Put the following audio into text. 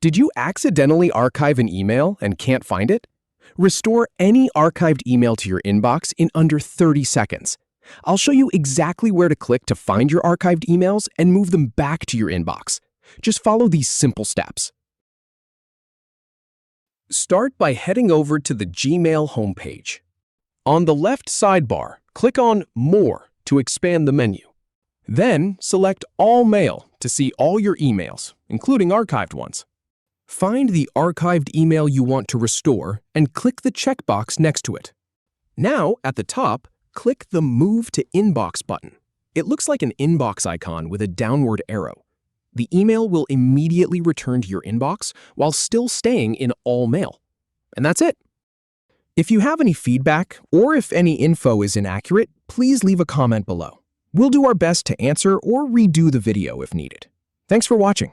Did you accidentally archive an email and can't find it? Restore any archived email to your inbox in under 30 seconds. I'll show you exactly where to click to find your archived emails and move them back to your inbox. Just follow these simple steps. Start by heading over to the Gmail homepage. On the left sidebar, click on More to expand the menu. Then select All Mail to see all your emails, including archived ones. Find the archived email you want to restore and click the checkbox next to it. Now, at the top, click the Move to Inbox button. It looks like an inbox icon with a downward arrow. The email will immediately return to your inbox while still staying in All Mail. And that's it. If you have any feedback or if any info is inaccurate, please leave a comment below. We'll do our best to answer or redo the video if needed. Thanks for watching.